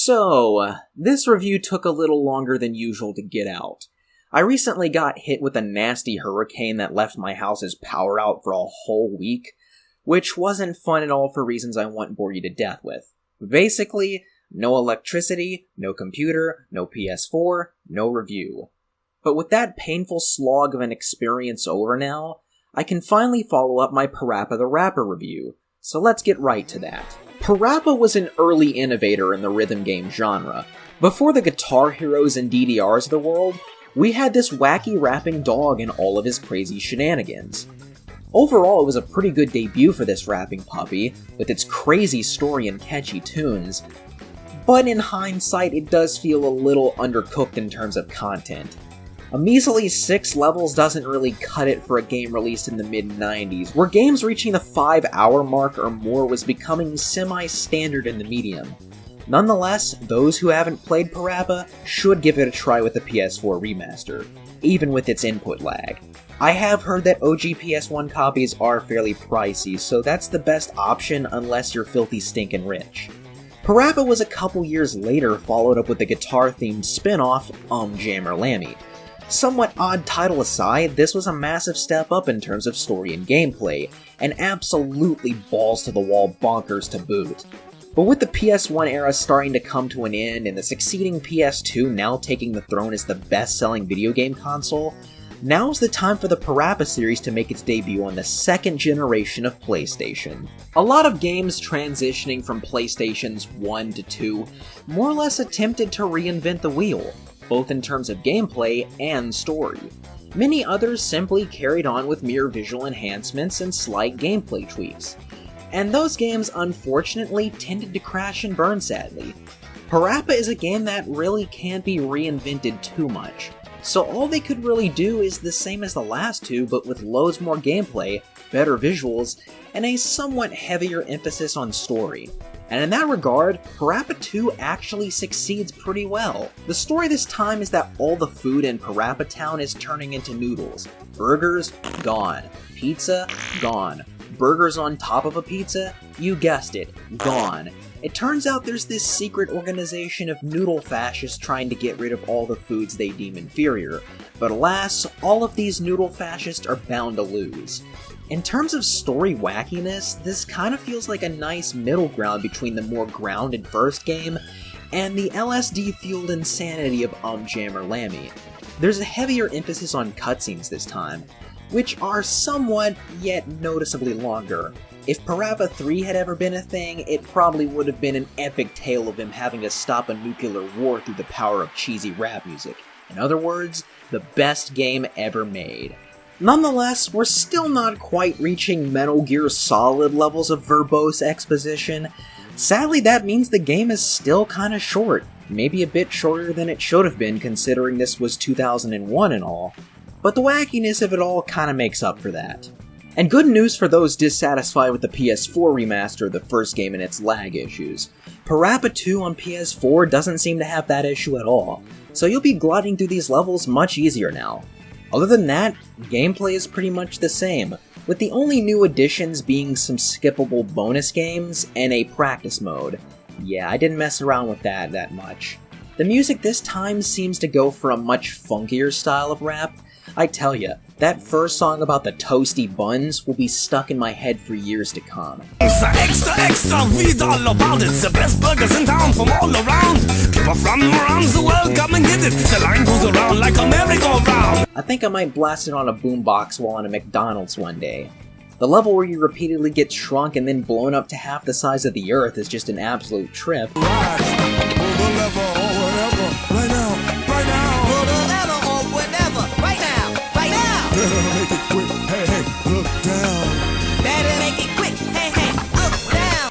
So, this review took a little longer than usual to get out. I recently got hit with a nasty hurricane that left my house's power out for a whole week, which wasn't fun at all for reasons I won't bore you to death with. Basically, no electricity, no computer, no PS4, no review. But with that painful slog of an experience over now, I can finally follow up my PaRappa The Rapper review, so let's get right to that. PaRappa was an early innovator in the rhythm game genre. Before the Guitar Heroes and DDRs of the world, we had this wacky rapping dog and all of his crazy shenanigans. Overall, it was a pretty good debut for this rapping puppy, with its crazy story and catchy tunes, but in hindsight it does feel a little undercooked in terms of content. A measly 6 levels doesn't really cut it for a game released in the mid-90s, where games reaching the 5-hour mark or more was becoming semi-standard in the medium. Nonetheless, those who haven't played PaRappa should give it a try with the PS4 remaster, even with its input lag. I have heard that OG PS1 copies are fairly pricey, so that's the best option unless you're filthy stinkin' rich. PaRappa was a couple years later followed up with the guitar-themed spin-off, Jammer Lammy. Somewhat odd title aside, this was a massive step up in terms of story and gameplay, and absolutely balls-to-the-wall bonkers to boot. But with the PS1 era starting to come to an end and the succeeding PS2 now taking the throne as the best-selling video game console, now's the time for the PaRappa series to make its debut on the second generation of PlayStation. A lot of games transitioning from PlayStations 1 to 2 more or less attempted to reinvent the wheel, both in terms of gameplay and story. Many others simply carried on with mere visual enhancements and slight gameplay tweaks. And those games unfortunately tended to crash and burn sadly. PaRappa is a game that really can't be reinvented too much, so all they could really do is the same as the last two but with loads more gameplay, better visuals, and a somewhat heavier emphasis on story. And in that regard, PaRappa 2 actually succeeds pretty well. The story this time is that all the food in PaRappa Town is turning into noodles. Burgers, gone. Pizza, gone. Burgers on top of a pizza? You guessed it, gone. It turns out there's this secret organization of noodle fascists trying to get rid of all the foods they deem inferior, but alas, all of these noodle fascists are bound to lose. In terms of story wackiness, this kind of feels like a nice middle ground between the more grounded first game and the LSD-fueled insanity of Jammer Lammy. There's a heavier emphasis on cutscenes this time, which are somewhat yet noticeably longer. If PaRappa 3 had ever been a thing, it probably would have been an epic tale of him having to stop a nuclear war through the power of cheesy rap music. In other words, the best game ever made. Nonetheless, we're still not quite reaching Metal Gear Solid levels of verbose exposition. Sadly, that means the game is still kinda short, maybe a bit shorter than it should have been considering this was 2001 and all, but the wackiness of it all kinda makes up for that. And good news for those dissatisfied with the PS4 remaster of the first game and its lag issues. PaRappa 2 on PS4 doesn't seem to have that issue at all, so you'll be gliding through these levels much easier now. Other than that, gameplay is pretty much the same, with the only new additions being some skippable bonus games and a practice mode. Yeah, I didn't mess around with that much. The music this time seems to go for a much funkier style of rap. I tell ya, that first song about the toasty buns will be stuck in my head for years to come. Extra, read all about it. The best burgers in town from all around. People from around the world come and get it. The line goes around like a merry-go-round. I think I might blast it on a boombox while in a McDonald's one day. The level where you repeatedly get shrunk and then blown up to half the size of the Earth is just an absolute trip.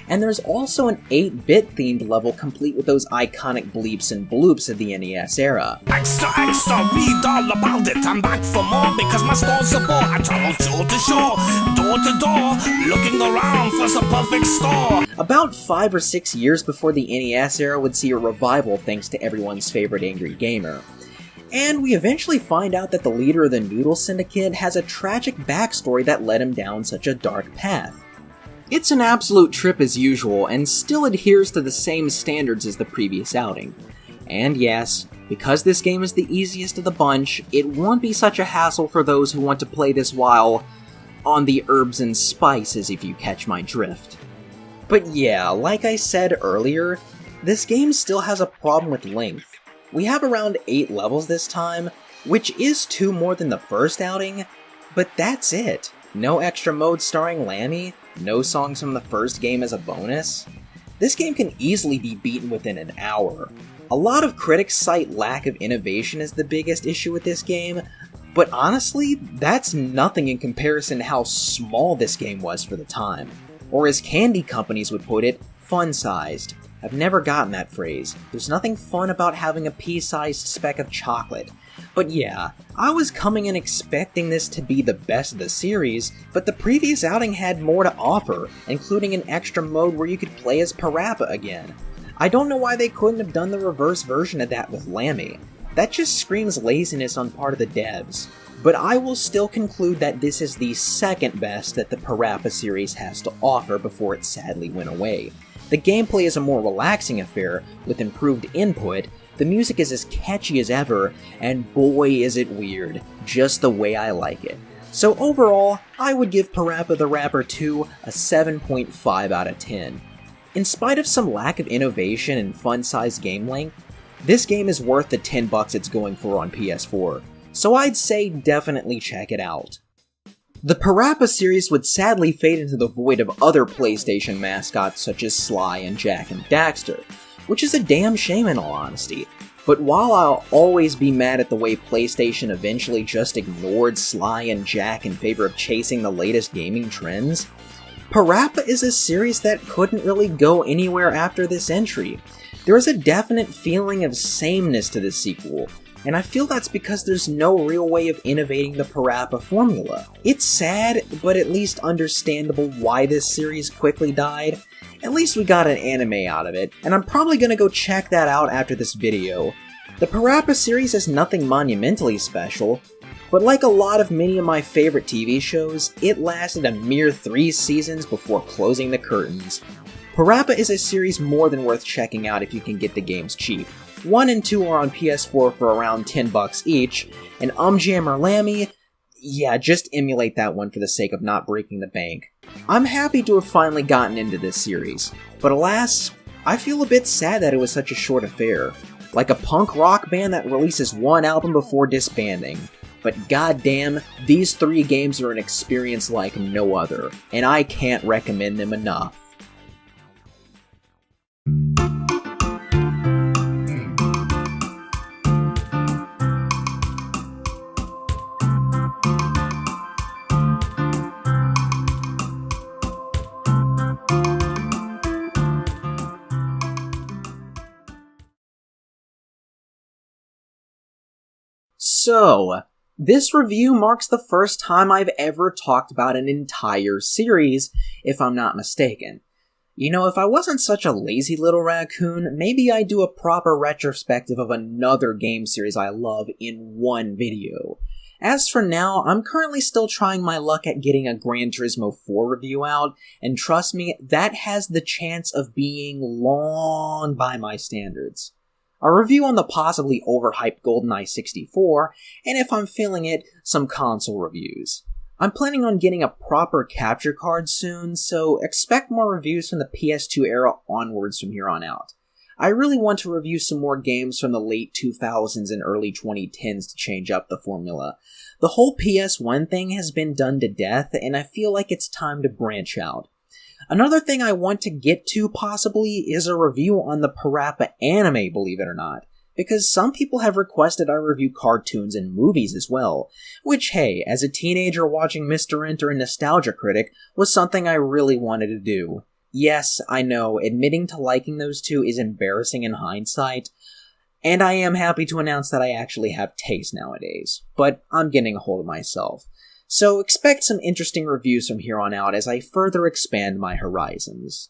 And there's also an 8-bit themed level complete with those iconic bleeps and bloops of the NES era. Extra, read all about it. I'm back for more because my store's a bore. I travel shore to shore, door to door, looking around for some perfect store. About 5 or 6 years before the NES era would see a revival thanks to everyone's favorite Angry Gamer. And we eventually find out that the leader of the Noodle Syndicate has a tragic backstory that led him down such a dark path. It's an absolute trip as usual, and still adheres to the same standards as the previous outing. And yes, because this game is the easiest of the bunch, it won't be such a hassle for those who want to play this while on the herbs and spices, if you catch my drift. But yeah, like I said earlier, this game still has a problem with length. We have around 8 levels this time, which is 2 more than the first outing, but that's it. No extra modes starring Lammy, no songs from the first game as a bonus. This game can easily be beaten within an hour. A lot of critics cite lack of innovation as the biggest issue with this game, but honestly, that's nothing in comparison to how small this game was for the time. Or as candy companies would put it, fun-sized. I've never gotten that phrase. There's nothing fun about having a pea-sized speck of chocolate. But yeah, I was coming in expecting this to be the best of the series, but the previous outing had more to offer, including an extra mode where you could play as PaRappa again. I don't know why they couldn't have done the reverse version of that with Lammy. That just screams laziness on part of the devs. But I will still conclude that this is the second best that the PaRappa series has to offer before it sadly went away. The gameplay is a more relaxing affair, with improved input, the music is as catchy as ever, and boy is it weird, just the way I like it. So overall, I would give PaRappa The Rapper 2 a 7.5 out of 10. In spite of some lack of innovation and fun-sized game length, this game is worth the $10 it's going for on PS4, so I'd say definitely check it out. The PaRappa series would sadly fade into the void of other PlayStation mascots such as Sly and Jack and Daxter, which is a damn shame in all honesty. But while I'll always be mad at the way PlayStation eventually just ignored Sly and Jack in favor of chasing the latest gaming trends, PaRappa is a series that couldn't really go anywhere after this entry. There is a definite feeling of sameness to the sequel, and I feel that's because there's no real way of innovating the PaRappa formula. It's sad, but at least understandable why this series quickly died. At least we got an anime out of it, and I'm probably gonna go check that out after this video. The PaRappa series is nothing monumentally special, but like a lot of many of my favorite TV shows, it lasted a mere 3 seasons before closing the curtains. PaRappa is a series more than worth checking out if you can get the games cheap. 1 and 2 are on PS4 for around $10 each, and Jam or Lammy, yeah, just emulate that one for the sake of not breaking the bank. I'm happy to have finally gotten into this series, but alas, I feel a bit sad that it was such a short affair. Like a punk rock band that releases 1 album before disbanding. But goddamn, these 3 games are an experience like no other, and I can't recommend them enough. So, this review marks the first time I've ever talked about an entire series, if I'm not mistaken. You know, if I wasn't such a lazy little raccoon, maybe I'd do a proper retrospective of another game series I love in one video. As for now, I'm currently still trying my luck at getting a Gran Turismo 4 review out, and trust me, that has the chance of being long by my standards. A review on the possibly overhyped GoldenEye 64, and if I'm feeling it, some console reviews. I'm planning on getting a proper capture card soon, so expect more reviews from the PS2 era onwards from here on out. I really want to review some more games from the late 2000s and early 2010s to change up the formula. The whole PS1 thing has been done to death, and I feel like it's time to branch out. Another thing I want to get to, possibly, is a review on the PaRappa anime, believe it or not. Because some people have requested I review cartoons and movies as well. Which, hey, as a teenager watching Mr. Enter and Nostalgia Critic was something I really wanted to do. Yes, I know, admitting to liking those two is embarrassing in hindsight, and I am happy to announce that I actually have taste nowadays. But I'm getting a hold of myself. So expect some interesting reviews from here on out as I further expand my horizons.